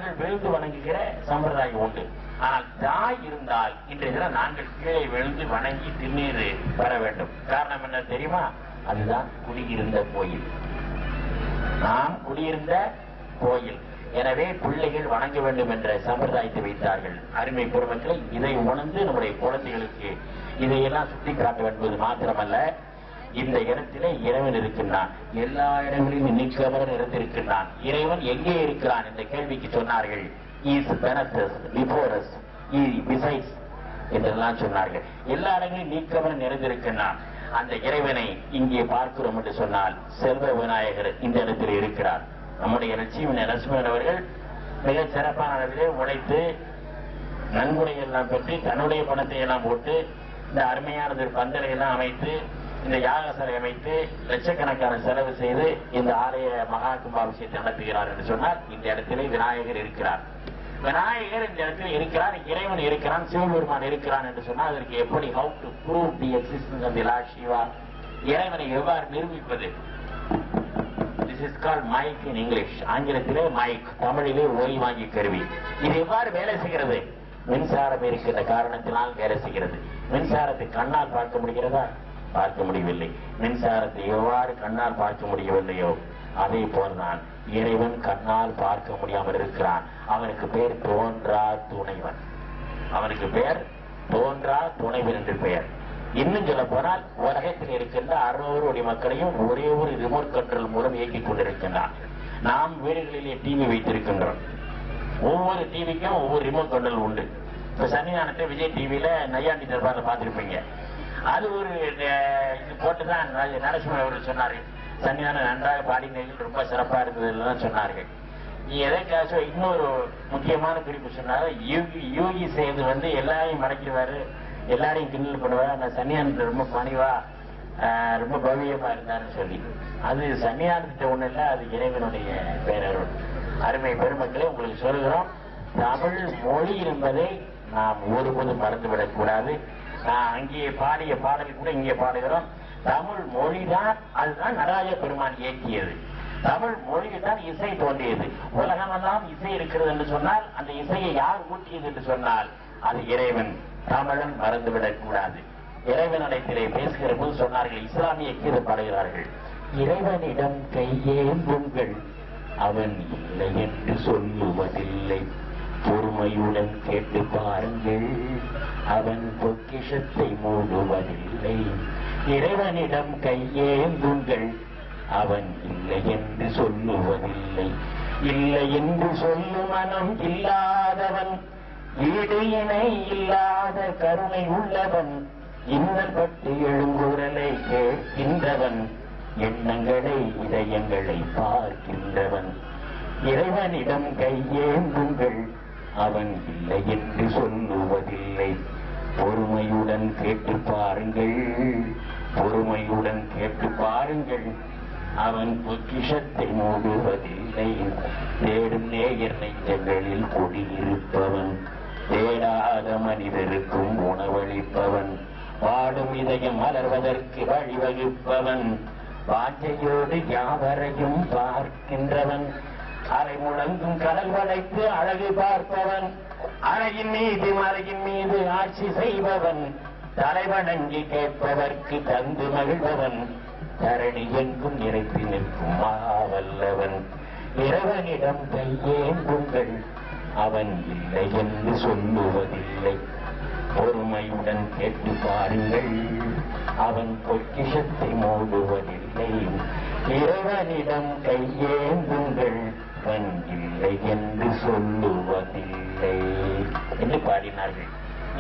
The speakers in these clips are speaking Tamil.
அவர்கள் விழுந்து வணங்குகிற சம்பிரதாயம் உண்டு. ஆனால் தாய் இருந்தால் இன்றைய தினம் நாங்கள் கீழே விழுந்து வணங்கி திருநீர் பெற வேண்டும். காரணம் என்ன தெரியுமா? அதுதான் குடியிருந்த கோயில், நாம் குடியிருந்த கோயில். எனவே பிள்ளைகள் வணங்க வேண்டும் என்ற சம்பிரதாயத்தை வைத்தார்கள். அருமை பெருமக்களை, இதை உணர்ந்து நம்முடைய குழந்தைகளுக்கு இதையெல்லாம் சுட்டிக்காட்ட வேண்டுவது மாத்திரமல்ல, இந்த இடத்திலே இறைவன் இருக்கின்றான். எல்லா இடங்களிலும் நிற்கவர் இருந்திருக்கின்றான். இறைவன் எங்கே இருக்கிறான் என்ற கேள்விக்கு சொன்னார்கள், இஸ் பெனசஸ் பிஃபோரஸ் இ பிசைட்ஸ் என்றெல்லாம் சொன்னார்கள். எல்லா இடங்களிலும் நீக்கவர் நிறைந்திருக்கின்றான். அந்த இறைவனை இங்கே பார்க்கிறோம் என்று சொன்னால் செல்வ விநாயகர் இந்த இடத்தில் இருக்கிறார். நம்முடைய லட்சுமி நரசிம்மன் அவர்கள் மிக சிறப்பான அளவிலே உழைத்து நன்கொடையெல்லாம் பெற்று தன்னுடைய பணத்தை எல்லாம் போட்டு இந்த அருமையானது பந்தலை எல்லாம் அமைத்து இந்த யாகசாலை அமைத்து லட்சக்கணக்கான செலவு செய்து இந்த ஆலய மகா கும்பாபிஷேகத்தை நடத்துகிறார் என்று சொன்னால் இந்த இடத்திலே விநாயகர் இருக்கிறார். விநாயகர் இந்த இடத்தில் இருக்கிறார், இறைவன் இருக்கிறான், சிவபெருமான் இருக்கிறான் என்று சொன்னால் அதற்கு எப்படி how to prove the existence of the Lord Shiva, இறைவனை எவ்வாறு நிரூபிப்பது? This is called mic in English. ஆங்கிலத்திலே மைக், தமிழிலே ஓய் வாங்கி கருவி. இது எவ்வாறு வேலை செய்கிறது? மின்சாரம் இருக்கிற காரணத்தினால் வேலை செய்கிறது. மின்சாரத்தை கண்ணால் பார்க்க முடிகிறதா? பார்க்க முடியவில்லை. மின்சாரத்தை எவ்வாறு கண்ணால் பார்க்க முடியவில்லையோ அதே போல்தான் இறைவன் கண்ணால் பார்க்க முடியாமல் இருக்கிறான். அவனுக்கு பேர் தோன்றா துணைவன். அவனுக்கு பேர் தோன்றா துணைவன் என்று பெயர். இன்னும் சொல்ல போனால் உலகத்தில் இருக்கின்ற 600 கோடி மக்களையும் ஒரே ஒரு ரிமோட் கண்ட்ரோல் மூலம் இயக்கிக் கொண்டிருக்கின்றான். நாம் வீடுகளிலே டிவி வைத்திருக்கின்றோம். ஒவ்வொரு டிவிக்கும் ஒவ்வொரு ரிமோட் கண்ட்ரோல் உண்டு. இப்ப சன்னிதானத்தை விஜய் டிவியில நையாண்டி தர்பார்ல பார்த்திருப்பீங்க. அது ஒரு இது போட்டுதான் நரசிம்மன் அவர்கள் சொன்னார்கள், சன்னிதானம் நன்றாக பாடினீர்கள், ரொம்ப சிறப்பா இருந்தது சொன்னார்கள். எதற்காக இன்னொரு முக்கியமான குறிப்பு சொன்னாரு, யோகி செய்து எல்லாரையும் மடக்கிடுவாரு, எல்லாரையும் கிண்டல் பண்ணுவாரு. அந்த சன்னிதானத்துல ரொம்ப பணிவா ரொம்ப பவியமா இருந்தாருன்னு சொல்லி, அது சன்னிதானத்திட்ட ஒண்ணு இல்ல, அது இறைவனுடைய பேரருள். அருமை பெருமக்களே, உங்களுக்கு சொல்கிறோம், தமிழ் மொழி என்பதை நாம் ஒருபோதும் மறந்துவிடக் கூடாது. அங்கே பாடிய பாடல் கூட இங்கே பாடுகிறோம். தமிழ் மொழிதான், அதுதான் நடராஜ பெருமான் இயக்கியது. தமிழ் மொழிதான் இசை தோன்றியது. உலகமெல்லாம் இசை இருக்கிறது என்று சொன்னால் அந்த இசையை யார் ஊட்டியது என்று சொன்னால் அது இறைவன். தமிழன் மறந்துவிடக் கூடாது. இறைவனிடத்திலே பேசுகிற போது சொன்னார்கள், இஸ்லாமிய கீதை பாடுகிறார்கள், இறைவனிடம் கையேந்துங்கள், அவன் இல்லை என்று சொல்லுவதில்லை, பொறுமையுடன் கேட்டு பாருங்கள், அவன் பொக்கிஷத்தை மூடுவதில்லை. இறைவனிடம் கையேந்துங்கள், அவன் இல்லை என்று சொல்லுவதில்லை, இல்லை என்று சொல்லும் மனம் இல்லாதவன், ஈடு இணை இல்லாத கருணை உள்ளவன், இன்னல் பட்டு எழுங்குரலை கேட்கின்றவன், எண்ணங்களை இதயங்களை பார்க்கின்றவன். இறைவனிடம் கையேந்துங்கள், அவன் இல்லை என்று சொல்லுவதில்லை, பொறுமையுடன் கேட்டு பாருங்கள், பொறுமையுடன் கேட்டு பாருங்கள், அவன் பொக்கிஷத்தை மூடுவதில்லை. தேடும் நேயர் நெஞ்சங்களில் குடியிருப்பவன், தேடாத மனிதருக்கும் உணவளிப்பவன், வாடும் இதயம் மலர்வதற்கு வழிவகுப்பவன், வாஞ்சையோடு யாவரையும் பார்க்கின்றவன், அலை முழங்கும் கடல் வளைத்து அழகு பார்ப்பவன், அழகின் மீது மலையின் மீது ஆட்சி செய்பவன், தலைவணங்கி கேட்பதற்கு தந்து மகிழ்பவன், தரணி எங்கும் நிறைத்து நிற்கும் மாவல்லவன். இறைவனிடம் கையேந்துங்கள், அவன் இல்லை என்று சொல்லுவதில்லை, பொறுமையுடன் கேட்டு பாருங்கள், அவன் பொக்கிஷத்தை மூடுவதில்லை. இறைவனிடம் கையேந்துங்கள், அவன் இல்லை என்று சொல்லுவதில்லை என்று பாடினார்கள்.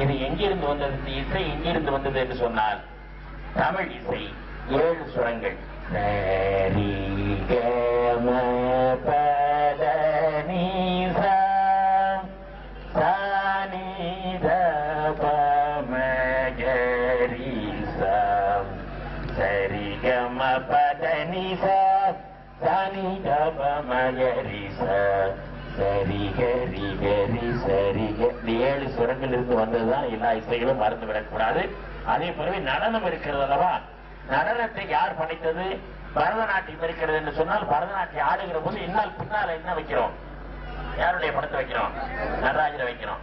இது எங்கிருந்து வந்தது? இசை எங்கிருந்து வந்தது என்று சொன்னால் தமிழ் இசை 7 சுரங்கள். சரி க ம ப த நீ சா சா நீ த ப ம க ரி சா, சரி க ம ப த நீ சா சா நீ த ப ம க ரி சா, சரி கரி கரி சரி. 7 சுரங்கள் இருந்து வந்ததுதான். எல்லா இசைகளும் மறந்து விடக்கூடாது. அதே போலவே நடனம் இருக்கிறது அல்லவா? நடனத்தை யார் படைத்தது? பரதநாட்டியம் இருக்கிறது என்று சொன்னால் பரதநாட்டியம் ஆடுகிற போது என்னால் பின்னால என்ன வைக்கிறோம்? யாருடைய படத்தை வைக்கிறோம்? நடராஜரை வைக்கிறோம்.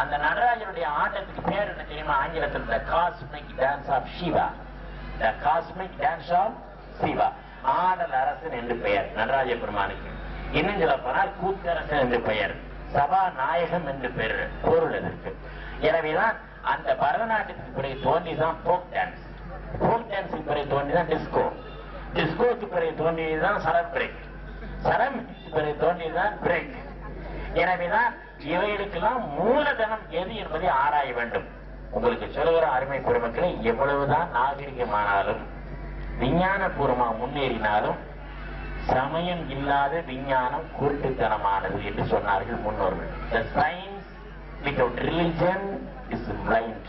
அந்த நடராஜருடைய ஆட்டத்துக்கு பேர் என்ன தெரியுமா? ஆங்கிலத்தில் the cosmic dance of Shiva. The cosmic dance of Shiva. ஆடல் அரசன் என்று பெயர் நடராஜ பெருமானுக்கு. இன்னும் சொல்ல போனால் கூத்தரசன் என்று பெயர், சபாநாயகம் என்று பெயர் பொருள் அதற்கு. எனவேதான் அந்த பரதநாட்டியத்துக்கு பிறகு தோன்றிதான் போக் டான்ஸ். போக் டான்ஸுக்கு பிறகு தோன்றிதான் டிஸ்கோ. டிஸ்கோக்கு பிறகு தோன்றியதுதான் சரம் பிரேக். சரம் பிறகு தோன்றியதுதான் பிரேக். எனவேதான் இவைகளுக்கெல்லாம் மூலதனம் எது என்பதை ஆராய வேண்டும். உங்களுக்கு சொல்லுகிற அருமை பெருமக்களை, எவ்வளவுதான் நாகரிகமானாலும் விஞ்ஞான பூர்வமா முன்னேறினாலும் சமயம் இல்லாத விஞ்ஞானம் குருட்டுத்தனமானது என்று சொன்னார்கள் முன்னோர்கள். The science without religion is blind.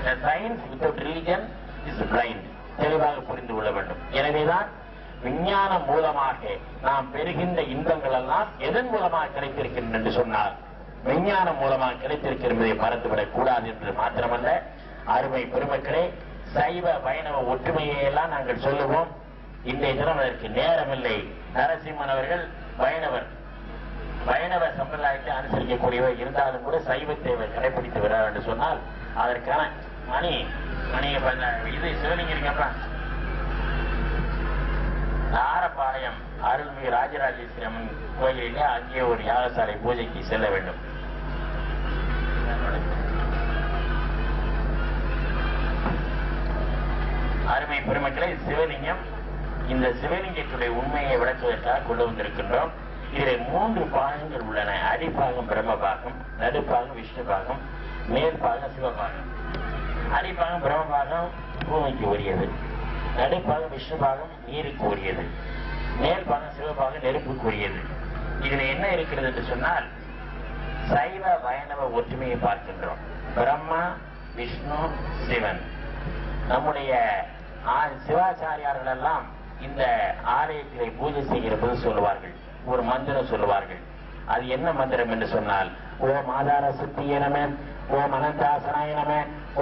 The science without religion is blind. தெளிவாக புரிந்து கொள்ள வேண்டும். எனவேதான் விஞ்ஞானம் மூலமாக நாம் பெறுகின்ற இன்பங்கள் எல்லாம் எதன் மூலமாக கிடைத்திருக்கின்றன என்று சொன்னால் விஞ்ஞானம் மூலமாக கிடைத்திருக்கின்றதை மறந்துவிடக் கூடாது என்று மாத்திரமல்ல, அருமை பெருமக்களே, சைவ வைணவ ஒற்றுமையை எல்லாம் நாங்கள் சொல்லுவோம். இன்றைய தினம் அதற்கு நேரமில்லை. நரசிம்மன் அவர்கள் வைணவ சம்பிரதாயத்தை அனுசரிக்கக்கூடியவர் இருந்தாலும் கூட சைவத்தை கடைபிடித்து விட என்று சொன்னால் அதற்கான இது சிவலிங்க இருக்கப்பா, ஆரப்பாளையம் அருள்மிகு ராஜராஜேஸ்வரி அம்மன் கோயிலிலே அங்கே ஒரு யாகசாலை பூஜைக்கு செல்ல வேண்டும். அருமை பெருமக்களை, சிவலிங்கம், இந்த சிவலிங்கத்துடைய உண்மையை விளக்குவதற்காக கொண்டு வந்திருக்கின்றோம். இதில் 3 பாகங்கள் உள்ளன. அடிப்பாகம் பிரம்மபாகம், நடுப்பாகம் விஷ்ணுபாகம், மேற்பாகம் சிவபாகம். அடிப்பாகம் பிரம்மபாகம் பூமிக்கு உரியது, நடுப்பாகம் விஷ்ணுபாகம் நீருக்கு உரியது, மேல்பாகம் சிவபாகம் நெருப்புக்கு உரியது. இதுல என்ன இருக்கிறது என்று சொன்னால் சைவ வைணவ ஒற்றுமையை பார்க்கின்றோம். பிரம்மா, விஷ்ணு, சிவன். நம்முடைய சிவாச்சாரியார்கள் எல்லாம் இந்த ஆலயத்திலே பூஜை செய்கிற போது சொல்லுவார்கள், ஒரு மந்திரம் சொல்லுவார்கள். அது என்ன மந்திரம் என்று சொன்னால், ஓம் ஆதார சித்திய நம, ஓம் அனந்தாசனாய நம,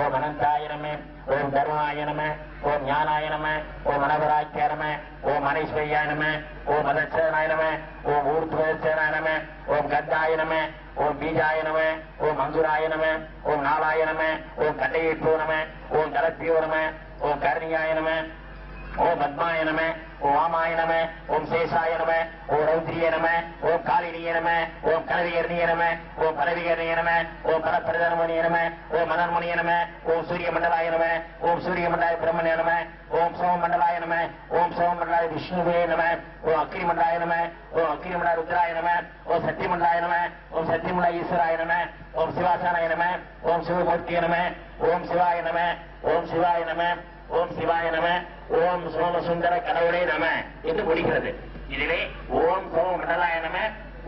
ஓம் அனந்தாய நம, ஓம் தர்மாய நம, ஓம் ஞானாய நம, ஓம் அனவராக்கிய நம, ஓம் அனைஸ்வரியாய நம, ஓம் மதச்சனாய நம, ஓம் ஊர்துவச்சனாய நம, ஓம் கத்தாய நம, ஓம் பீஜாய நம, ஓம் அங்குராய நம, ஓம் நாளாய நம, ஓம் கட்டையப்போ நம, ஓம் கலப்பியோ நம, ஓம் கர்ணியாய நம, ஓம் பத்மாய நம, ஓம் வாமாய நம, ஓம் சேஷாய நம, ஓம் ரௌத்ரிய நம, ஓம் காலினிய நம, ஓம் கலவிகர்ணிய நம, ஓம் பரவிகர்ணிய நம, ஓம் பரப்பிரதனமணிய நம, ஓம் மனர்மணிய நம, ஓம் சூரிய மண்டலாய நம, ஓம் சூரிய மண்டலாய பிரம்மணிய நம, ஓம் சோம மண்டலாய நம, ஓம் சோம மண்டலாய விஷ்ணுவே நம, ஓம் அக்கிரி மண்டலாய நம, ஓம் அக்கிரி மண்டலாய ருத்ராய நம, ஓம் சத்திய மண்டலாய நம, ஓம் சத்திய மண்டலாய ஈஸ்வராய நம, ஓம் சிவாசானாய நம, ஓம் சிவமூர்த்திய நம, ஓம் சிவாய நம, ஓம் சிவாய நம, ஓம் சிவாய நம, ஓம் சோமசுந்தர கடவுளே நம என்று முடிக்கிறது. இதிலே ஓம் சோம மண்டலாய நம,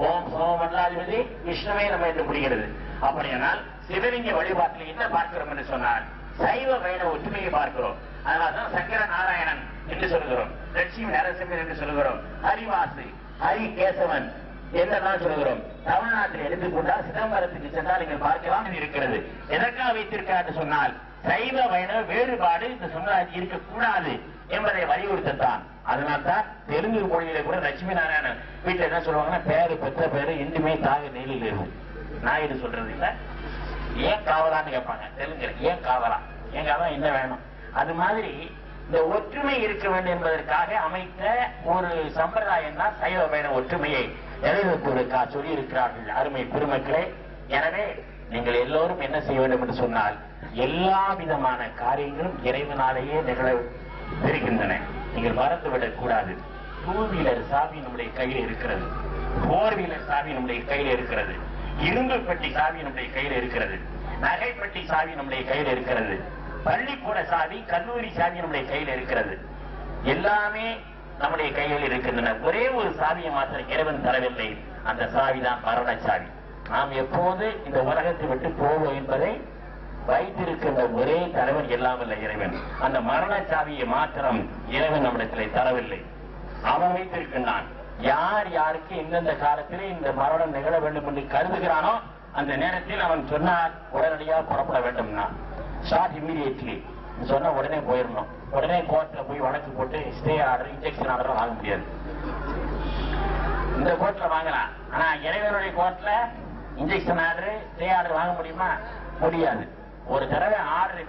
ஓம் சோம மண்டலாதிபதி விஷ்ணுவே நம என்று முடிகிறது. அப்படியானால் சிவலிங்க வழிபாட்டில் என்ன பார்க்கிறோம் என்று சொன்னால் சைவ வைணவ ஒற்றுமையை பார்க்கிறோம். அதனால்தான் சங்கர நாராயணன் என்று சொல்லுகிறோம், லட்சுமி நரசிம்மன் என்று சொல்லுகிறோம், ஹரிவாசு, ஹரி கேசவன் என்றெல்லாம் சொல்லுகிறோம். தமிழ்நாட்டில் எடுத்துக்கொண்டால் சிதம்பரத்துக்கு சென்றால் நீங்கள் பார்க்கலாம் இருக்கிறது. எதற்காக வைத்திருக்கார் சொன்னால் சைவ வைணவ வேறுபாடு இந்த சமுதாயத்தில் இருக்கக்கூடாது என்பதை வலியுறுத்தத்தான். அதனால்தான் தெலுங்கு மொழியில கூட லட்சுமி நாராயணன் வீட்டுல என்ன சொல்லுவாங்கன்னா, பேரு பெற்ற பேரு இன்றுமே தாக நெல்லில் இருக்கும். நாயுடு சொல்றது இல்ல, ஏன் காவலான்னு கேட்பாங்க தெலுங்குல, ஏன் காவலா, எங்க அதான் என்ன வேணும். அது மாதிரி இந்த ஒற்றுமை இருக்க வேண்டும் என்பதற்காக அமைத்த ஒரு சம்பிரதாயம் தான் சைவ வைணவ ஒற்றுமையை நிலைநிறுத்துவதற்காக சொல்லி இருக்கிறார்கள் அருமை பெருமக்களே. எனவே நீங்கள் எல்லோரும் என்ன செய்ய வேண்டும் என்று சொன்னால், எல்லா விதமான காரியங்களும் இறைவனாலேயே நிகழ்கின்றன. நீங்கள் மறந்துவிடக் கூடாது. 2 வீலர் சாவி நம்முடைய கையில் இருக்கிறது, 4 வீலர் சாவி நம்முடைய கையில் இருக்கிறது, இரும்பு பெட்டி சாவி நம்முடைய கையில் இருக்கிறது, நகைப்பட்டி சாவி நம்முடைய கையில் இருக்கிறது, பள்ளிக்கூட சாவி, கல்லூரி சாவி நம்முடைய கையில் இருக்கிறது. எல்லாமே நம்முடைய கையில் இருக்கின்றன. ஒரே ஒரு சாவியை மாத்திரம் இறைவன் தரவில்லை, அந்த சாவிதான் மரண சாவி. நாம் எப்போது இந்த உலகத்தை விட்டு போவோம் என்பதை வைத்திருக்கின்ற ஒரே தலைவன் எல்லாம் இல்லை இறைவன். அந்த மரண சாவியை மாத்திரம் இறைவன் நம்மிடத்திலே தரவில்லை, அவன் வைத்திருக்கின்றான். யார் யாருக்கு எந்தெந்த காலத்திலே இந்த மரணம் நிகழ வேண்டும் என்று கருதுகிறானோ அந்த நேரத்தில் அவன் சொன்னார் உடனடியாக புறப்பட வேண்டும்னா ஷார்ட் இம்மீடியட்லி சொன்ன உடனே போயிடணும். உடனே கோர்ட்ல போய் வழக்கு போட்டு ஸ்டே ஆர்டர், இன்ஜெக்ஷன் ஆர்டர் வாங்க முடியாது. இந்த கோர்ட்ல வாங்கலாம். ஆனா இறைவனுடைய கோர்ட்ல இன்ஜெக்ஷன் ஆர்டர், ஸ்டே ஆர்டர் வாங்க முடியுமா? முடியாது. ஒரு தடவை ஆர்டர்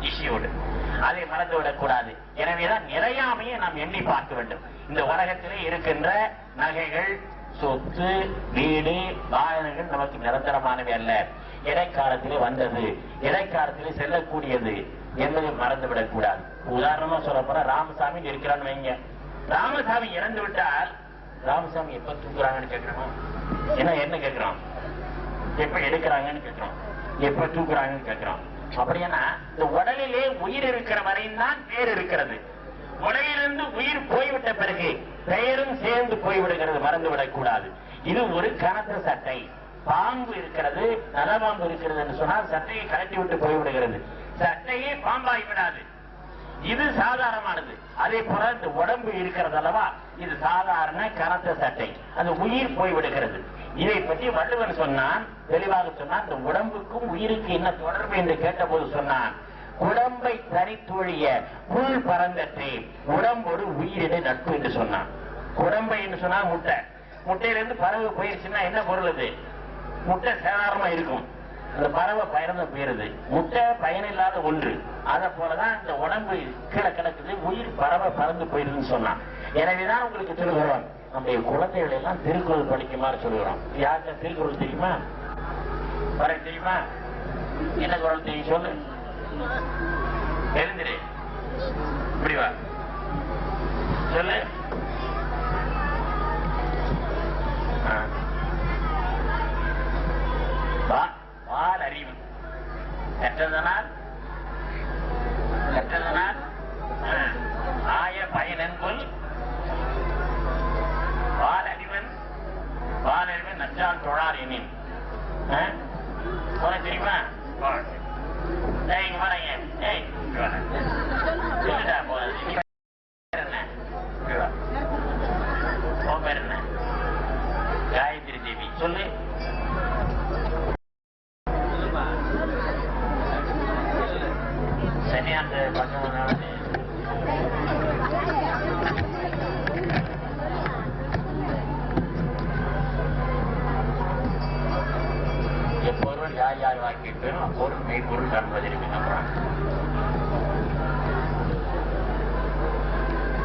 இஷ்யூடு, அதை மறந்து விடக்கூடாது. எனவேதான் நிறையாமையை நாம் எண்ணி பார்க்க வேண்டும். இந்த உலகத்திலே இருக்கின்ற நகைகள், சொத்து, வீடு, வாகனங்கள் நமக்கு நிரந்தரமானவை அல்ல. இடைக்காலத்திலே வந்தது, இடைக்காலத்திலே செல்லக்கூடியது என்பதை மறந்துவிடக் கூடாது. உதாரணமா சொல்ல போற ராமசாமி இருக்கிறான்னு வைங்க. ராமசாமி இறந்து விட்டால் ராமசாமி எப்ப தூக்குறாங்கன்னு கேட்கிறோம். என்ன கேட்கிறோம்? எப்ப எடுக்கிறாங்கன்னு கேட்கிறோம், எப்ப தூக்குறாங்கன்னு கேட்கிறோம். அப்படின்னா இந்த உடலிலே உயிர் இருக்கிற வரையும் தான் பேர் இருக்கிறது. உடலிலிருந்து உயிர் போய்விட்ட பிறகு பெயரும் சேர்ந்து போய்விடுகிறது, மறந்துவிடக் கூடாது. இது ஒரு கனத்த சட்டை. பாம்பு இருக்கிறது, நலபாம்பு இருக்கிறது என்று சொன்னால் சட்டையை கலட்டி விட்டு போய்விடுகிறது, சட்டையே பாம்பாகி விடாது. இது சாதாரணமானது. அதே போல இந்த உடம்பு இருக்கிறது அல்லவா, இது சாதாரண கனத்த சட்டை, அந்த உயிர் போய்விடுகிறது. இதை பற்றி வள்ளுவன் சொன்னான், தெளிவாக சொன்னான். இந்த உடம்புக்கும் உயிருக்கு என்ன தொடர்பு என்று கேட்டபோது சொன்னான், உடம்பை தனித்தொழிய புல் பறந்தற்றே உடம்போடு உயிரிடை நட்பு என்று சொன்னான். உடம்பை என்று சொன்னா முட்டை, முட்டையிலிருந்து பறவை போயிருச்சுன்னா என்ன பொருள்? அது முட்டை சாதாரணமா இருக்கும், அந்த பறவை பயணம் போயிருது, முட்டை பயனில்லாத ஒன்று. அதை போலதான் இந்த உடம்பு கீழே கிடக்குது, உயிர் பறவை பறந்து போயிருதுன்னு சொன்னான். எனவேதான் உங்களுக்கு சொல்லுகிறோம், நம்முடைய குழந்தைகள் எல்லாம் திருக்குறள் படிக்குமாறு சொல்லுகிறோம். யாருக்கு திருக்குறள் தெரியுமா? தெரியுமா? என்ன குறள் தெரியும் சொல்லு? எழுந்திரு, இப்படி வா, சொல்லு. வால் அறிவு கற்றதனால் ஆய பயனென்கொள் வால் அறிவன் நச்சால் தொழார் எனின். உனக்கு தெரியுமா? காயத்ரி தேவி சொல்லு. சனியாந்த பக்கம் எப்பொருள் யார் யார் வாக்கிட்டும் அப்பொருள் மெய்ப்பொருள் காண்பதற்கு நம்புறான்.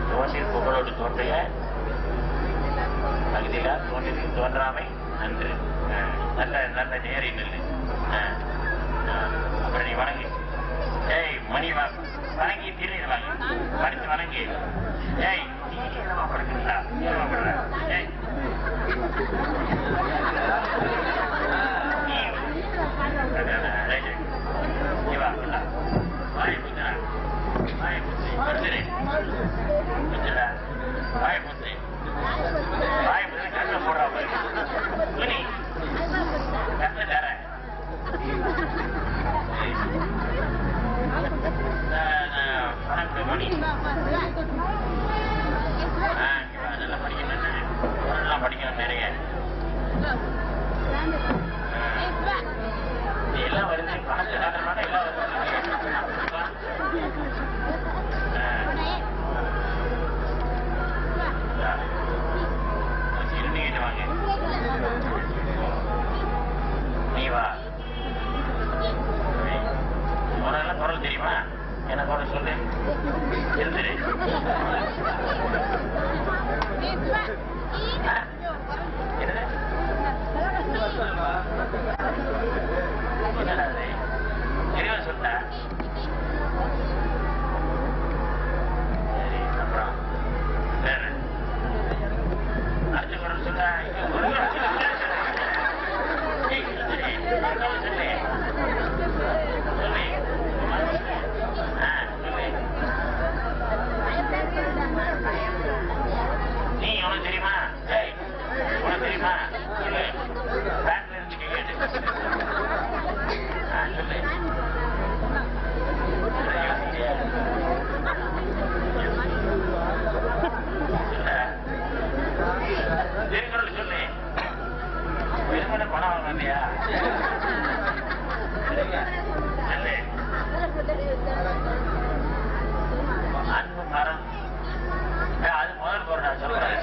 தோன்றில் புகழோடு தோன்றிய பகுதியில தோன்றில் தோன்றாமை நன்று. நல்ல நல்ல நேரி நெல்லு. அப்புறம் நீ வணங்கு. ஏய் மணி வணங்கி திருவாங்க, படித்து வணங்கி. ஏய் நீ என்னமா படுக்கிறா? ஏய் கண்ண போடுறா துணி கண்ண தர மணி நல்லா படிக்கணும், படிக்கணும் நிறைய. எல்லாம் வருது, பணத்தை காட்டுறதுனால எல்லாம் வருது. வாங்க நீ வா. உனக்கு குரல் தெரியுமா? என்ன குரல் சொல்லு. இருந்துரு. என்னடா தெரியவா சொல்லிட்ட? சரி, அப்புறம் வேற அடுத்த குரல் சொல்ல. நீ உனக்கு தெரியுமா? உனக்கு தெரியுமா? பேங்க்ல இருந்து கேட்டு திருக்குறள் சொல்லு. வெறுமனை பணம் வாங்க இல்லையா? அன்பு மரம் அது முதல் குரல் சொல்றேன்.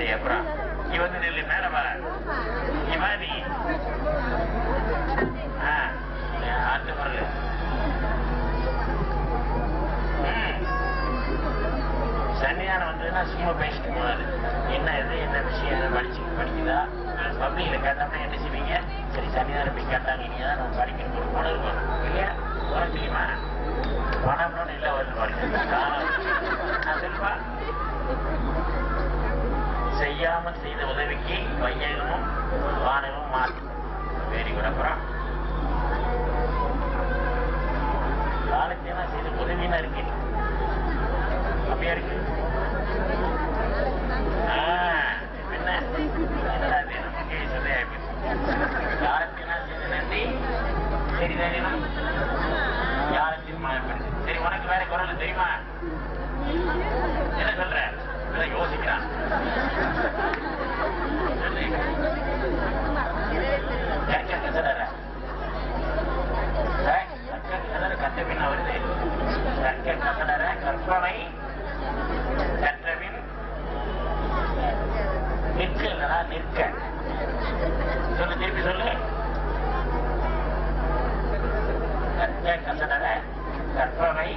சரி அப்புறம் நீ வந்து நெல்லு மேல வா நீ வா நீ ஆத்து பாருங்க சன்னிதானம் வந்ததுன்னா சும்மா பேசிட்டு போனாரு என்ன இது என்ன விஷயம் படிக்குதா பப்ளிக்ல கேட்டோம்னா என்ன செய்வீங்க சரி சன்னிதானம் போய் கேட்டாங்க நீங்க தான் நம்ம படிக்கணும் போன இருக்கும் இல்லையா போன தெரியுமா பணம்னு இல்லை வருது சொல்லுவா செய்யாமல் செய்த உதவிக்கு வையகமும் வானகமும் மாற்றும் வெரி குட் அப்புறம் காலத்தையெல்லாம் செய்த உதவினா இருக்கு அப்படியா இருக்கு என்ன என்னடா நமக்கு சொல்லி காலத்தையெல்லாம் செய்த நன்றி சரிதானே யாரத்தையும் மாயப்படுது சரி உனக்கு வேற குரல் தெரியுமா என்ன சொல்ற யோசிக்கிறான் கத்த பின்ன வருது கற்பனை கற்றபின் நிற்க இல்லடா நிற்க சொல்லு திருப்பி சொல்லு கற்றன கற்பனை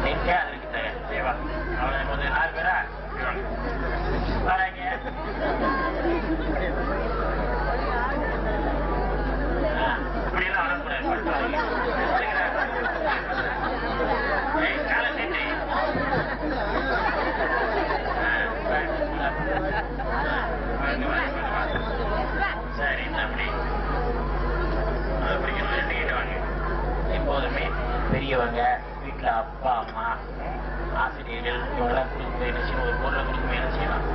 நிற்க அதற்கு தேவா அவனை கொஞ்சம் 4 பேரா வராங்க இப்படியெல்லாம் வரக்கூடாது காலை சேர்த்து சரி அப்படி அதை பிடிக்கணும் எடுத்துக்கிட்டு எப்போதுமே பெரியவங்க வீட்டில் அப்பா அம்மா ஆசிரியர்கள் இவங்கெல்லாம் கொடுத்து என்ன செய்யணும் ஒரு பொருளை கொடுத்து என்ன செய்யணும்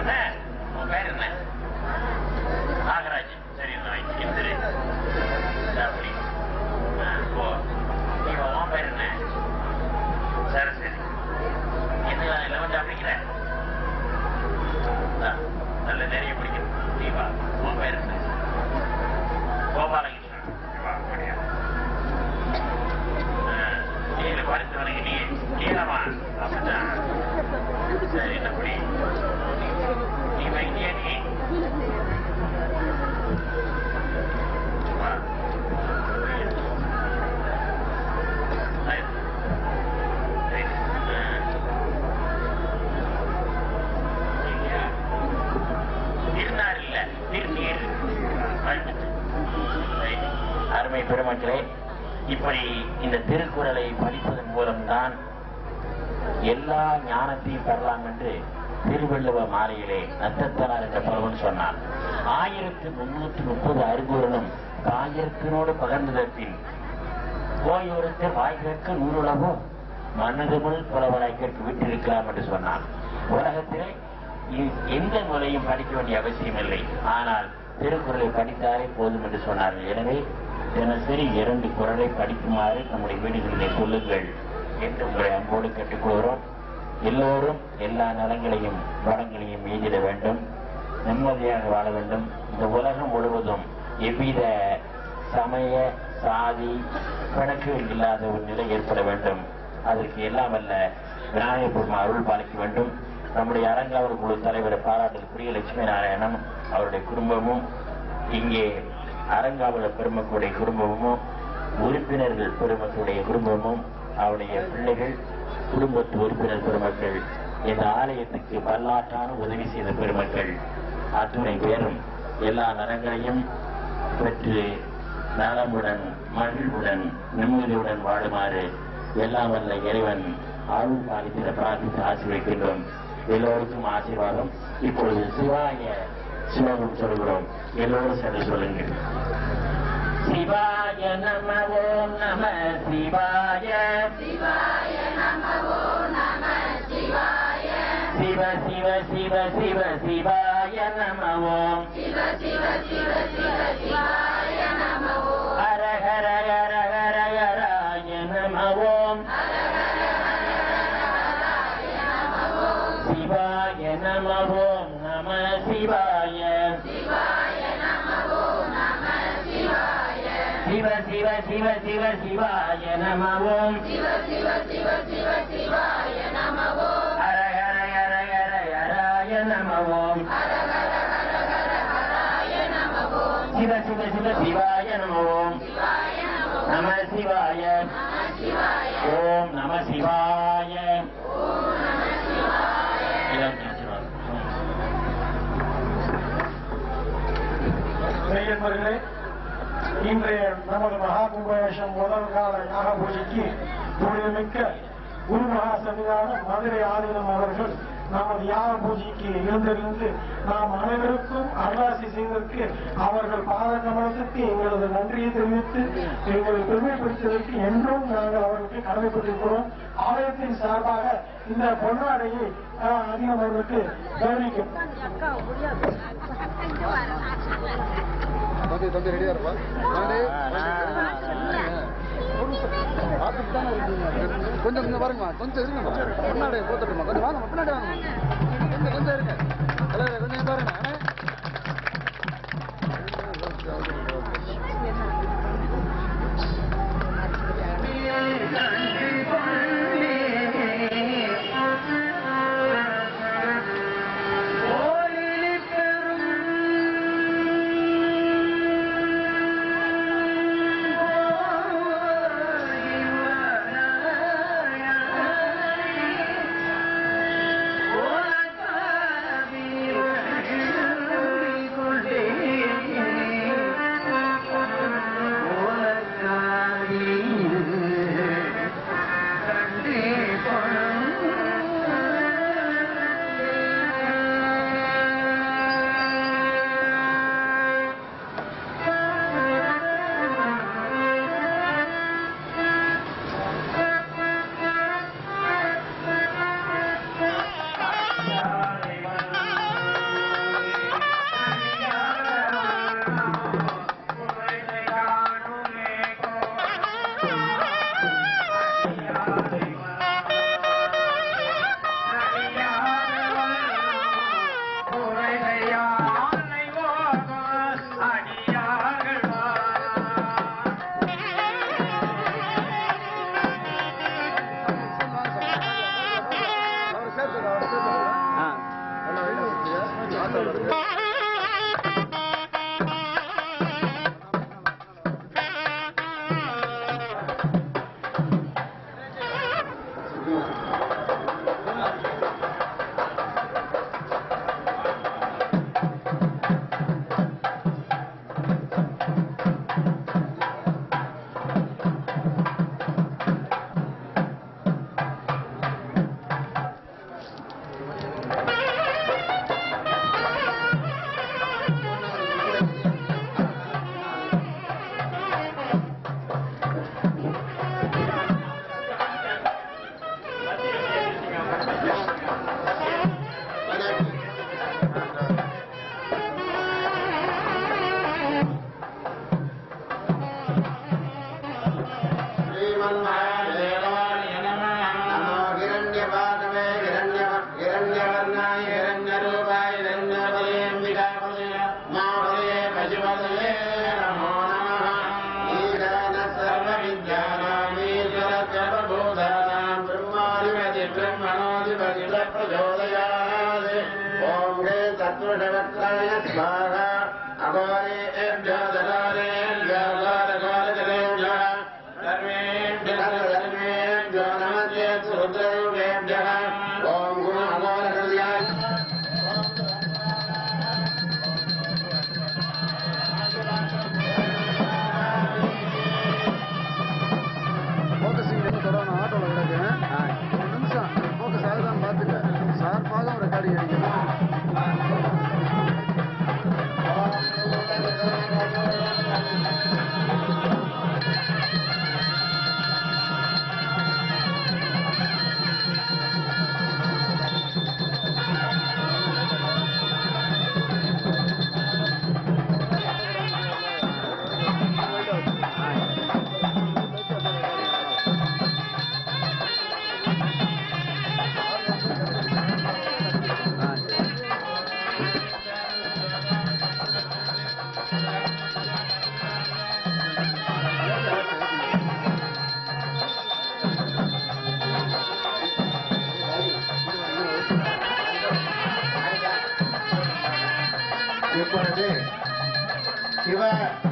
என்ன உன் பேர் என்ன நாகராஜ் சரி இந்திரு அப்படி போ நீ உன் பேர் என்ன சரஸ்வதி என்ன 11th அப்படிங்கிற நல்ல நிறைய பிடிக்கும் தீபா உன் பேர் என்ன கோபாலகிருஷ்ணன் அப்படியா நீல படித்தவனுக்கு நீ நீளமா அப்படிதான் சரி அப்படி நீ வைத்திய நீ அருமை பெருமக்களே இப்படி இந்த திருக்குறளை படிப்பதன் மூலம்தான் எல்லா ஞானத்தையும் பெறலாம் என்று திருவள்ளுவ மாலையிலே நத்தத்தனார் என்ற பலவன் சொன்னார். 1330 அறிகுறலும் ஆயிரத்தினோடு பகர்ந்ததற்பின் கோயோரத்தில் வாய்கிழக்க நூறுலகோ மன்னதுமுள் புலவராய் கேட்டு விட்டிருக்கலாம் என்று சொன்னார். உலகத்திலே எந்த நூலையும் படிக்க வேண்டிய அவசியம் இல்லை, ஆனால் திருக்குறளை படித்தாலே போதும் என்று சொன்னார்கள். எனவே தினசரி 2 குறளை படிக்குமாறு நம்முடைய வீடுகளிலே சொல்லுங்கள் என்று உங்களை அன்போடு கேட்டுக்கொள்கிறோம். எல்லோரும் எல்லா நலங்களையும் வளங்களையும் மீதிட வேண்டும், நிம்மதியாக வாழ வேண்டும். இந்த உலகம் முழுவதும் எவ்வித சமய சாதி கணக்குகள் இல்லாத ஒரு நிலை ஏற்பட வேண்டும். அதற்கு எல்லாம் அல்ல விநாயகர் பெருமா அருள் பாலிக்க வேண்டும். நம்முடைய அறங்காவல் குழு தலைவர் பாராட்டுக்குரிய லட்சுமி நாராயணன் அவருடைய குடும்பமும், இங்கே அறங்காவலர் பெருமக்களுடைய குடும்பமும், உறுப்பினர்கள் பெருமக்களுடைய குடும்பமும், அவருடைய பிள்ளைகள், குடும்பத்து உறுப்பினர் பெருமக்கள், இந்த ஆலயத்துக்கு பல்லாற்றான உதவி செய்த பெருமக்கள் அத்துணை பேரும் எல்லா நலங்களையும் பெற்று நலமுடன் மகிழ்வுடன் நிம்மதியுடன் வாழுமாறு எல்லாம் வல்ல இறைவன் அருள் பாலித்திட பிரார்த்தித்து ஆசீர்வதிக்கின்றோம். எல்லோருக்கும் ஆசீர்வாதம். இப்பொழுது சிவாய சிவகம் சொல்கிறோம், எல்லோரும் சென்று சொல்லுங்கள். சிவாய நம ஓம் நம சிவாய, சிவாய நம ஓம் நம சிவாய, சிவ சிவ சிவ சிவ சிவாய நம ஓம், சிவ சிவ சிவ சிவ சிவாய நம ஓம், ஹர ஹர ஹர ஹர ஹராய நம ஓம், சிவாய நம ஓம் நம சிவாய, சிவாய நம ஓம் நம சிவாய, சிவ சிவ சிவ சிவ சிவ சிவாய நம ஓம் சிவ சிவ சிவ சிவ சிவாய நம ஓம் ஹர ஹர ஹர ஹர ஹராய நம ஓம் ஹர ஹர ஹர ஹர ஹராய நம ஓம் சிவ சிவ சிவ சிவாய நம ஓம் நம சிவாய ஓம் நம சிவாய பெரியவர்களே, இன்றைய நமது மகா கும்பவேஷம் முதல் கால யாக பூஜைக்கு புனிதமிக்க குரு மகா சன்னிதான மதுரை ஆதீனம் அவர்கள் நமது யாக பூஜைக்கு எழுந்திருந்து நாம் அனைவருக்கும் அருளாசி செய்வதற்கு அவர்கள் பாத கமலத்துக்கு எங்களது நன்றியை தெரிவித்து எங்களை பெருமைப்படுத்துவதற்கு என்றும் நாங்கள் அவர்களுக்கு கடமைப்பட்டிருக்கிறோம். ஆலயத்தின் சார்பாக இந்த பொன்னாடையை அதிகம் அவர்களுக்கு கவனிக்கும். தம்பி ரெடியா இருப்பா கொஞ்சம் கொஞ்சம் பாருங்கம்மா, கொஞ்சம் இருங்கம்மா, முன்னாடி போட்டுட்டுமா, கொஞ்சம் வாங்க முன்னாடி வாங்கம்மா, கொஞ்சம் கொஞ்சம் இருங்க, கொஞ்சம் பாருங்க.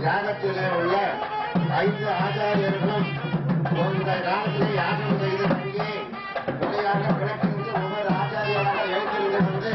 யாகத்திலே உள்ள 5 ஆச்சாரியர்களும் இந்த காலத்திலே யாகம் செய்து தங்கி முறையாக விளக்கிட்டு ஒவ்வொரு ஆச்சாரியராக எழுந்திருந்து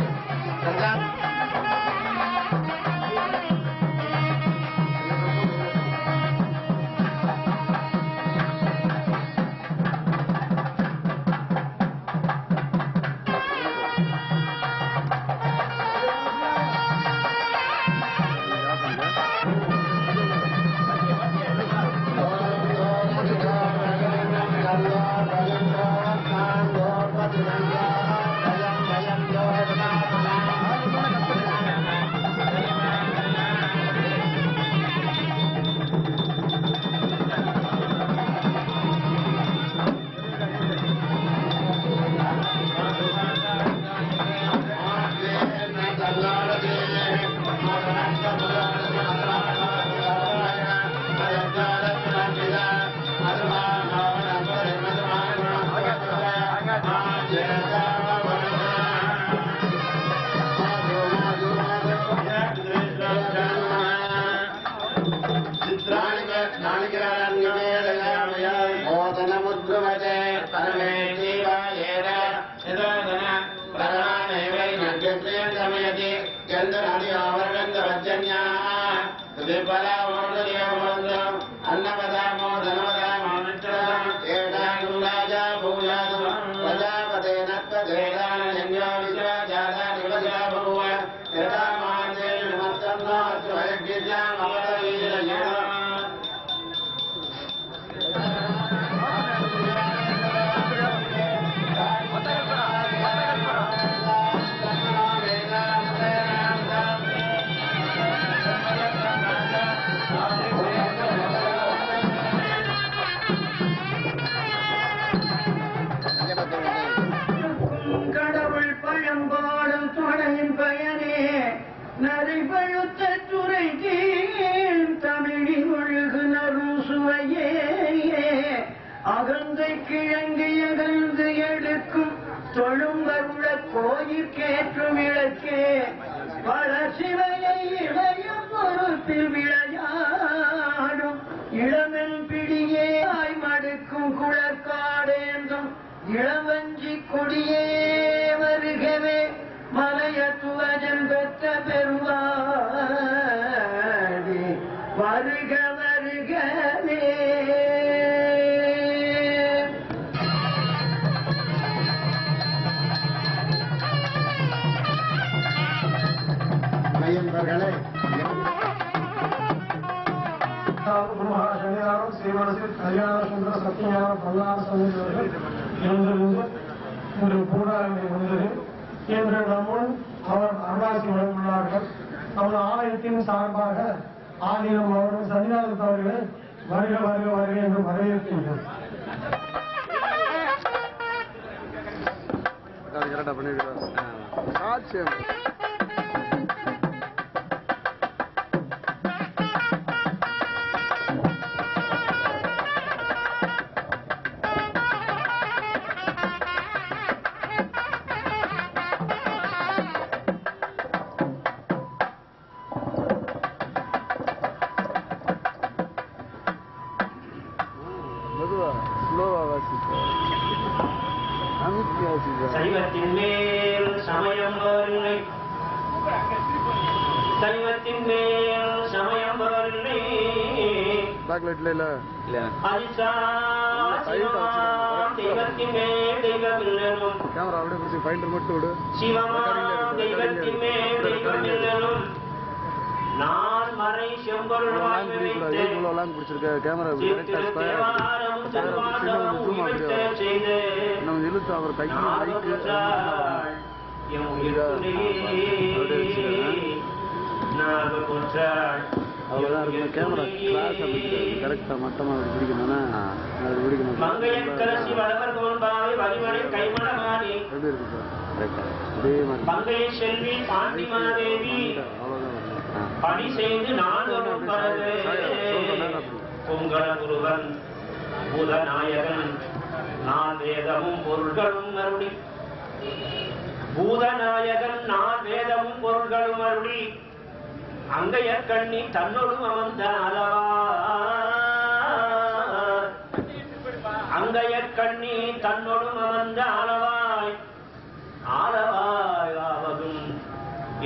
இன்று கூடாரங்களை வந்தது என்று நம்முன் அவர் அருளாசி வழங்குள்ளார்கள். நமது ஆலயத்தின் சார்பாக ஆலயம் அவர்கள் சன்னிதானத்து அவர்களை வருக வருக வருக என்று வரவேற்கின்றோம். சைவத்தின் மேல் சமயம் வரவில்லை, சைவத்தின் மேல் சமயம் வரவில்லை. தெய்வத்தின் மேல் தெய்வமில்லனும் சிவமா தெய்வத்தின் மேல் தெய்வமில்லனும் நான் மறை செம்பொருள் மங்கையக்கரசி வளவர் தோன்பாவை வழிமலை கைமணமாடி மங்கைய செல்வி பாண்டிமாதேவி பணி செய்து நான்கும் பொங்கல குருவன் பூதநாயகன் நான் வேதமும் பொருள்களும் அருளி பூதநாயகன் நான் வேதமும் பொருள்களும் அருளி அங்கைய கண்ணி தன்னோடும் அமர்ந்த அளவா அங்கைய கண்ணி தன்னோடும் அமர்ந்த அளவாய் ஆளவாய் ஆவதும்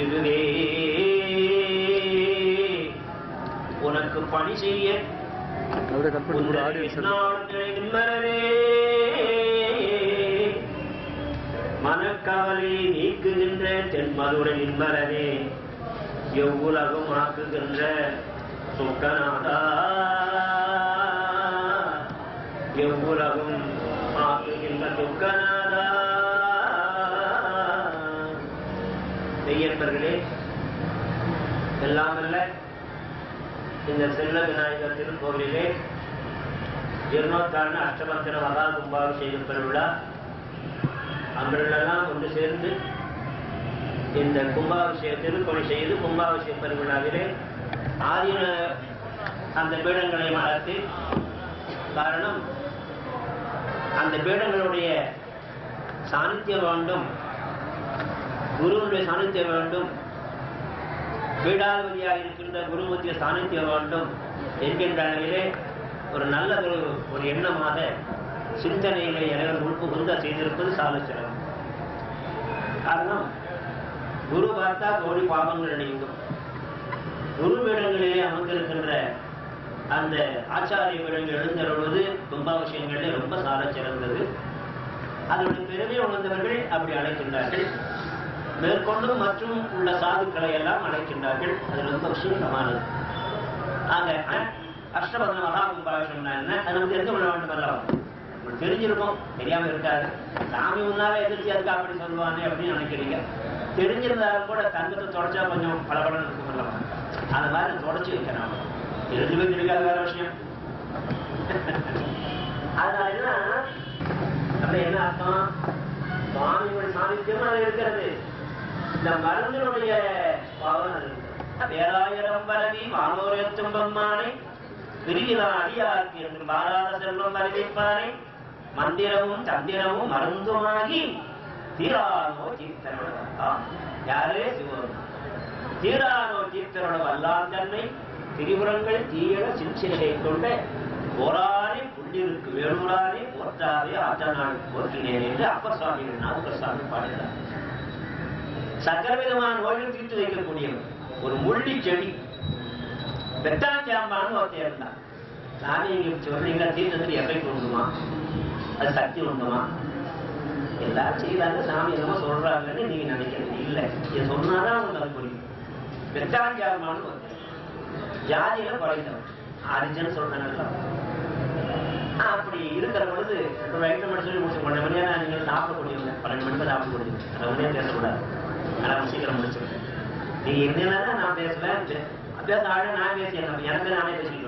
இதுவே உனக்கு பணி செய்ய நிம்மரவே மனக்கவலை நீக்குகின்ற தென்மதுரை நிம்மரவே எவ்வுலகம் ஆக்குகின்ற சொக்கநாதா எவ்வுலகம் ஆக்குகின்ற சொக்கநாதா. நெய்யன்பர்களே, எல்லாம் அல்ல இந்த செல்ல விநாயகர் திருக்கோவிலே 26 அஷ்டபத்திர மகா கும்பாபிஷேக பெருவிழா அன்றெல்லாம் ஒன்று சேர்ந்து இந்த கும்பாபிஷேக திருப்பணி செய்து கும்பாபிஷேக பெருவிழாவிலே ஆதீன அந்த பீடங்களை வளர்த்து, காரணம் அந்த பீடங்களுடைய சாநித்தியம் வேண்டும், குருவுடைய சாநித்தியம் வேண்டும், பீடாதிபதியாக இருக்கின்ற குருமத்திய சாநித்தியம் வேண்டும் என்கின்ற அளவிலே ஒரு நல்ல ஒரு எண்ணமாக சிந்தனையிலே இறைவன் உள்புகுந்த செய்திருப்பது சால சிறப்பு. காரணம், குரு பார்த்தா கோடி பாவங்கள் நீங்கும். குரு பீடங்களிலே அமர்ந்திருக்கின்ற அந்த ஆச்சாரிய பீடங்கள் எழுந்தருள்வது கும்பாபிஷேகங்களிலே ரொம்ப சால சிறந்தது. அதனுடைய பெருமை உணர்ந்தவர்கள் அப்படி அழைக்கின்றார்கள். மேற்கொண்டும் மற்றும் உள்ள சாதுக்களை எல்லாம் அழைக்கின்றார்கள். அது ரொம்ப விசேஷமானது. ஆக அஷ்டபந்தன மகா கும்பாபிஷேகம் என்ன, அது நமக்கு தெரிந்து கொள்ள வேண்டும் அல்லவா? உங்களுக்கு தெரிஞ்சிருக்கும், தெரியாம இருக்காது. சாமி முன்னாலே எதிர்த்து அதுக்கு அப்படி சொல்லுவானே அப்படின்னு நினைக்கிறீங்க. தெரிஞ்சிருந்தாலும் கூட தங்கத்தை தொடச்சா கொஞ்சம் பலபலம் இருக்கும் அல்லவா? அந்த மாதிரி தொடச்சு வைக்கணும். தெரிஞ்சுமே தெரியாத வேற விஷயம். அதனாலதான் அப்படி என்ன அர்த்தம், சுவாமியோட சாநித்தியம் அது இருக்கிறது. இந்த மருந்தினுடைய பாவம் அது வேலாயிரம் பரவி வானோரே துன்பம்மானை பிரிவிலா அடியார்க்கு என்று பாராத செல்வம் அறிவிப்பானே மந்திரமும் தந்திரமும் மருந்துமாகி தீரானோ தீர்த்தனோட யாரே சிவம் தீரானோ தீர்த்தனோட வல்லான் தன்னை திரிபுரங்கள் தீயட சின்சிலை கொண்ட போரானே புள்ளிருக்கு வேலூரானே போற்றாதே ஆற்றநாள் போற்றினேன் என்று அப்பர் சுவாமிகள் நாவுக்கர் சுவாமி பாடுகிறார். சகல விதமான நோய்கள் தீர்த்து வைக்கக்கூடியவர் ஒரு முள்ளி செடி பெத்தாஞ்சாம்பான்னு ஒருத்தர் இருந்தார். சாமி சொல்றீங்க தீர்த்தத்துக்கு எஃபெக்ட் உண்டுமா, அது சக்தி உண்டுமா? எல்லாரும் செய்யறாங்க, சாமி என்னமோ சொல்றாங்கன்னு நீங்க நினைக்கிறது இல்லை. இதை சொன்னாதான் உங்களுக்கு அது புரியும். பெத்தாஞ்சாம்பான்னு ஒருத்தர் ஜாதியில குறைந்தவர் ஆரிஜன் சொல்றாங்கல்ல. அப்படி இருக்கிற பொழுது வயிற்று மணி சொல்லி முடிச்சு 12 மணியா நீங்க சாப்பிடக்கூடியவங்க, 12 மணிக்கு சாப்பிடக்கூடியது. அதை உடனே பேசக்கூடாது. ஆனால் சீக்கிரம் முடிச்சுருக்கேன். நீங்க இருந்தீங்கன்னா நான் பேசுவேன், பேச ஆட நான் பேசிடுறேன், எனக்கு நானே பேசிக்கிட்டு.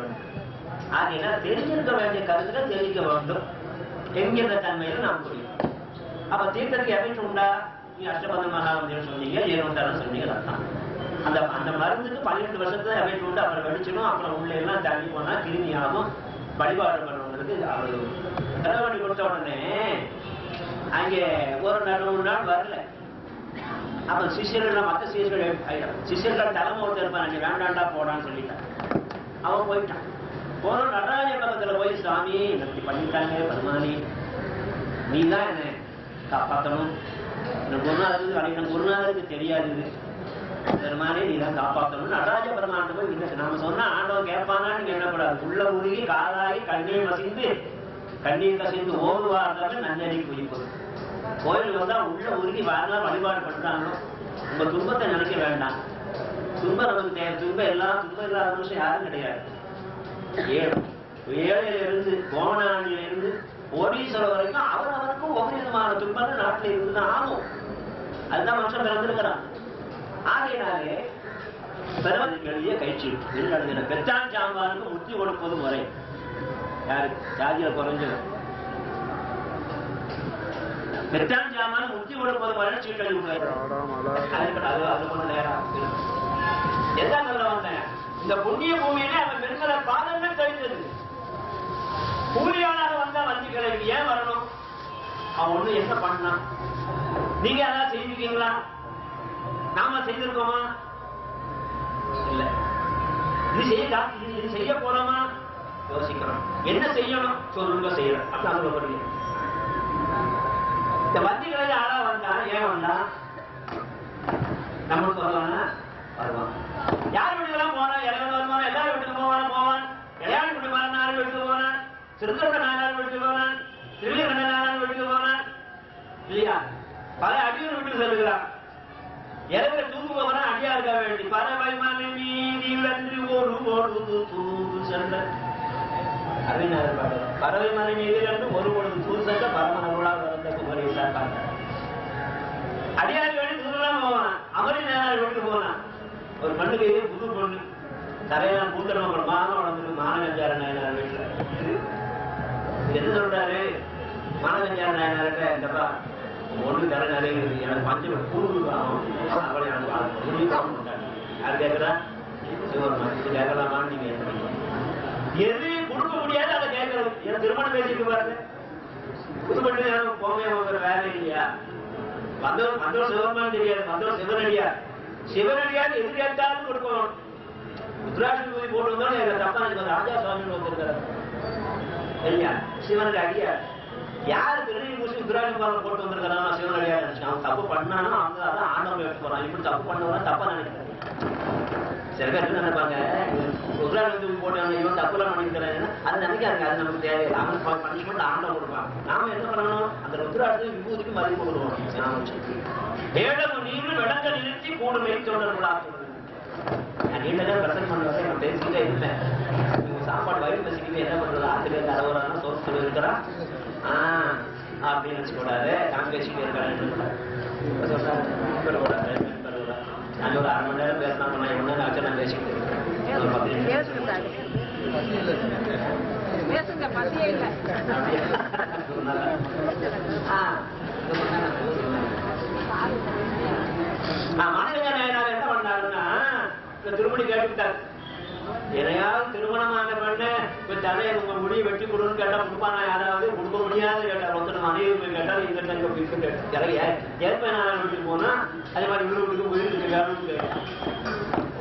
ஆகையினா தெரிஞ்சிருக்க வேண்டிய கருத்துல தெரிவிக்க வேண்டும் என்கிற தன்மையில நாம் புரியும். அப்ப தீர்த்தத்துக்கு எஃபெக்ட் உண்டா? நீ அஷ்டபந்த மகாமந்திரம் சொன்னீங்க, ஏனோட்டாரம் சொன்னீங்க, அர்த்தம் அந்த அந்த மருந்துக்கு 12 வருஷத்துல எஃபெக்ட் உண்டு. அப்புறம் வெடிச்சிடும், அப்புறம் உள்ள எல்லாம் தள்ளி போனா கிருமியாகும். வழிபாடு பண்ணுவதற்கு அவரு தலைவலி கொடுத்த உடனே அங்கே ஒரு 3 நாள் வரல. அப்ப சிஷியர்கள் மற்ற சிஷியர்கள் தலைமை ஒருத்தர் இருப்பான், அங்கே வேண்டாண்டா போடான்னு சொல்லிட்டான். அவன் போயிட்டான். போன நடராஜ பக்கத்துல போய், சாமி இப்படி பண்ணிட்டாங்க, பரமானி நீ தான் என்ன காப்பாற்றணும். குருநாதருக்கு தெரியாது, பெருமானே நீ தான் காப்பாற்றணும். நடராஜ பெருமான் போய் இல்லை, நாம சொன்னா ஆண்டவன் கேட்பானான்னு எண்ணக்கூடாது. உள்ள உருகி காலாகி கண்ணீர் மசிந்து கண்ணீர் கசிந்து ஓடுவார்கள் நன்னறி குதிப்பது. கோயில் வந்தா உள்ள உருகி வாரலாம் வழிபாடு பண்றாங்களோ. உங்க துன்பத்தை நினைக்க வேண்டாம். துன்பம் நமக்கு தேவை. துன்பம் இல்லாத மனுஷன் யாரும் கிடையாது. ஏழையில இருந்து கோவனானில இருந்து கோடீஸ்வரர் வரைக்கும் அவருக்கும் ஒவ்வொரு விதமான துன்பங்கள் நாட்டில் இருந்துதான் ஆகும். அதுதான் மனுஷன் பிறந்திருக்கிறான். ஆகையினாலே பெருமதிய கைச்சீட்டு பெற்றான் சாம்பாருக்கு முத்தி கொடுப்பது முறை. யாரு ஜாதியில குறைஞ்சது பெற்றான் சாம்பார் முத்தி கொடுப்பது முறை சீட்டு எல்லாம் சொல்ல வந்தேன். இந்த புண்ணிய பூமியிலே அவன் பெருங்கிற பாதங்கள் கழிந்தது. கூலியாளாக வந்தா வஞ்சிக்கிற ஏன் வரணும்? அவன் ஒண்ணு என்ன பண்ணான்? நீங்க அதான் செய்திருக்கீங்களா? நாம செய்திருக்கோமா? இல்ல. இது செய்ய போறோமா யோசிக்கிறோம். என்ன செய்யணும் சொல்லுங்க செய்யறோம். அப்ப சொல்லப்படுங்க. இந்த வந்திகளை ஆளா வந்தா ஏன் வந்தா நம்மளுக்கு வருவானா வருவான். யார் வீட்டுக்கெல்லாம் போனா இறங்க வருவான். எல்லாரும் வீட்டுக்கு போவான். கல்யாணம் வீட்டு நாலு வீட்டுக்கு போனான். சிறுத்தோட நாலு வீட்டுக்கு போனான். திருவிழா நாலு வீட்டுக்கு போனான் இல்லையா? பல அடியூர் வீட்டுக்கு செல்கிறான். இறங்க தூக்கு போனா அடியா இருக்க வேண்டி பறவை மலை மீதில் அன்று ஒரு பொழுது தூது சென்ற அறிஞர் பறவை மலை மீதில் அன்று ஒரு பொழுது தூது சென்ற பரமனருளால் வந்த குமரியை சாப்பாங்க. அடியாறு வேண்டி தூதுலாம் போவான். அமரி நேரம் வீட்டுக்கு போனான். ஒரு மண்ணுக்கு புது பொண்ணு தரையான பூந்தரம் மாதம் வளர்ந்துட்டு மானகஞ்சார நாயனார் வீட்டுல என்ன சொல்றாரு? மானகஞ்சார நாயனார்கிட்ட இந்தப்பா ஒண்ணு தர நிறைய எனக்கு பஞ்சம் கூடு அவளை யாரு கேட்கிறா? சிவன் கேட்கலாமான்னு நீங்க எதையும் கொடுக்க முடியாது அதை கேட்கறது. என் திருமணம் பேசிட்டு பாருங்க. புதுப்பட்டு எனக்கு போகிற வேலை இல்லையா? வந்தவர் சிவபெருமான் தெரியாது. வந்தவர் சிவனடியா. சிவனடியார் எது கேட்டாலும் கொடுக்கணும். உத்ராட்சி போய் போட்டு வந்தாலும் எங்க தப்பா ராஜா சுவாமின்னு வந்திருக்கிறார் இல்லையா? சிவனுடைய அடியார் யாரு பெரிய முடிச்சு உத்ராட்சி பாலம் போட்டு வந்திருக்கிறான் சிவன் அடியார் நினைச்சு அவன் தப்பு பண்ணானா அவங்க அதான் ஆண்டவன் எடுத்து போறான். இப்படி தப்பு பண்ணவா தப்பா நினைக்கிறாங்க. சில பேர் என்ன நினைப்பாங்க? உத்ராட்சி போட்டு இவன் தப்புலாம் பண்ணிக்கிறாங்க. அது நினைக்காதுங்க. அது நமக்கு தேவையில்லை. அவன் பனிஷ்மெண்ட் ஆண்டவன் கொடுப்பான். நாம என்ன பண்ணணும்? அந்த ருத்ராட்சி விபூதிக்கு மதிப்பு கொடுக்கணும். வேடம் நீர் விளங்க நிறுத்தி கூடுமை தொடர்களாக நீண்டதான் பிரசன் பண்ணுவாங்க. நான் பேசிக்கிட்டே இருப்பேன். சாப்பாடு வயிறு பசிக்கிட்டு என்ன பண்றது? ஆத்துக்கு அறவரானா சோறு இருக்கிறான் அப்படின்னு நினைச்சுக்கூடாது. நான் பேசிக்கிட்டே இருக்கிறேன். நான் ஒரு 1/2 மணி நேரம் பேசினா பண்ணா ஒண்ணு ஆச்சு. நான் பேசிக்கிட்டு இருக்கேன். ஒரு 10 நிமிஷம் மாணவியா நாயனார் என்ன பண்ணாருன்னா திருமணி கேட்டுக்கிட்டாரு. எதையாவது திருமணமான பண்ண இப்ப தலையை உங்க முடியை வெட்டி கொடுன்னு கேட்டா கொடுப்பானா? யாராவது கொடுக்க முடியாது கேட்டார். ஒருத்தர் மனைவி போய் கேட்டால் இந்த ஏற்ப நான் வீட்டுக்கு போனா அதே மாதிரி இவரு வீட்டுக்கு உயிருக்கு வேணும்னு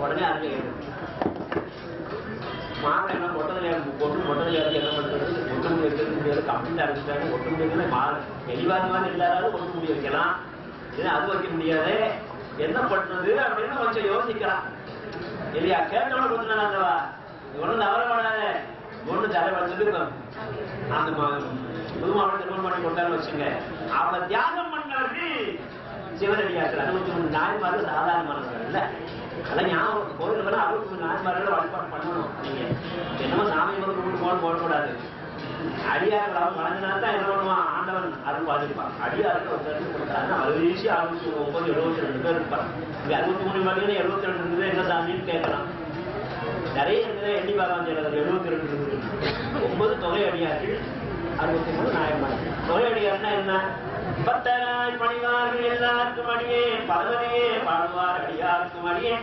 உடனே அது மாலை என்ன ஒட்டதில் ஒட்டதில் என்ன பண்றது? ஒட்டு முடி வைக்கிறது முடியாது. கம்ப்ளீட் அடிச்சுட்டாங்க. ஒட்டு முடியாது. தெளிவாதமான எல்லாராலும் ஒட்டு முடி வைக்கலாம். அது வைக்க முடியாது. என்ன பண்றது அப்படின்னு கொஞ்சம் யோசிக்கிறான் இல்லையா? கேட்டவன கொடுத்துனாங்கவா ஒண்ணு தவறப்படாத ஒண்ணு தலைவலிச்சுட்டு அந்த புது மாவட்டம் திருமணம் பண்ணி கொடுத்தான்னு வச்சுங்க. அவளை தியாகம் பண்றது சிவனடியாக்கள் 63 நாயன்மார்கள் சாதாரணமானவர்கள் இல்ல. அதான் ஞாபகம் கோயில் போனா 63 நாயன்மார்கள் வழிபாடு பண்ணணும். நீங்க என்னமோ சாமி வந்து போடக்கூடாது. அடியார்கள் வழங்கினால்தான் என்ன பண்ணுவான்? ஆண்டவன் அருள் பாதிப்பான். அடியாருக்கு கொடுத்தாருன்னா அறுபது 69 72 பேர் இருப்பான். இங்க 63 பார்த்தீங்கன்னா 72 இருக்குது. என்ன சாமின்னு கேட்கலாம். நிறைய இருக்குது. எண்ணி பார்க்கலாம் செய்யறது 72 இருக்குது. 9 தொகை அடியார்கள் 63 நாயன்மார். தொகை அடியார்னா என்ன? பத்தராய் பணிவார்கள் எல்லாருக்கும் அடியே பதவரையே பாடுவார் அடியாருக்கும் அடியே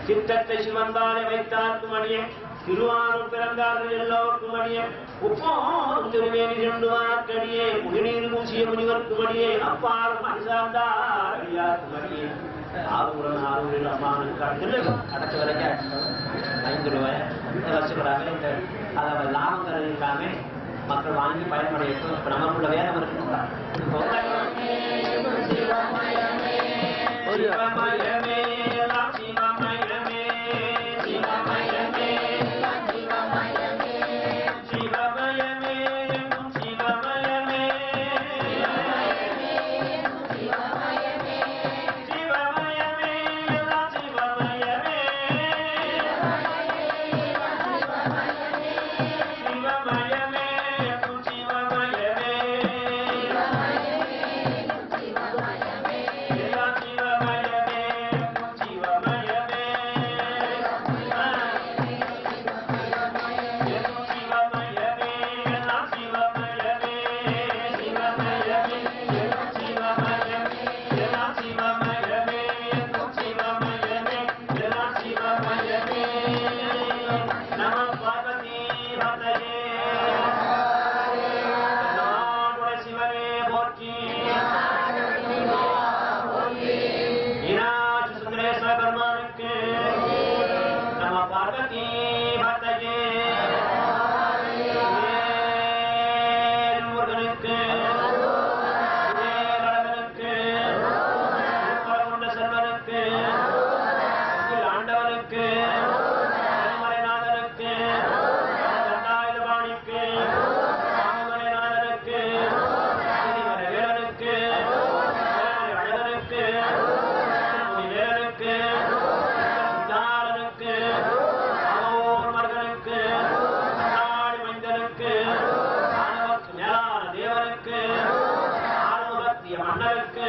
சித்தத்தை சிவன்பாலை வைத்தார்க்கும் அடியே திருவாரூர் பிறந்தார்கள் எல்லோருக்கும் அடியே உப்போம் திருவேணி 2 வாக்கடியே குடிநீர் பூசிய முனிவருக்கும் அடியே அப்பாலும் அடிசார்ந்தார் அடியாருக்கும் அடியே ஆரூரில் அம்மானுக்கு அடக்க வரைக்க 5 ரூபாய் வச்சுக்கிறாங்க. இந்த அதை லாபங்கள் இருக்காங்க. மக்கள் வாங்கி பயன்படையட்டும். இப்ப நமக்குள்ள வேதம் இருக்குங்களா? மன்னருக்கு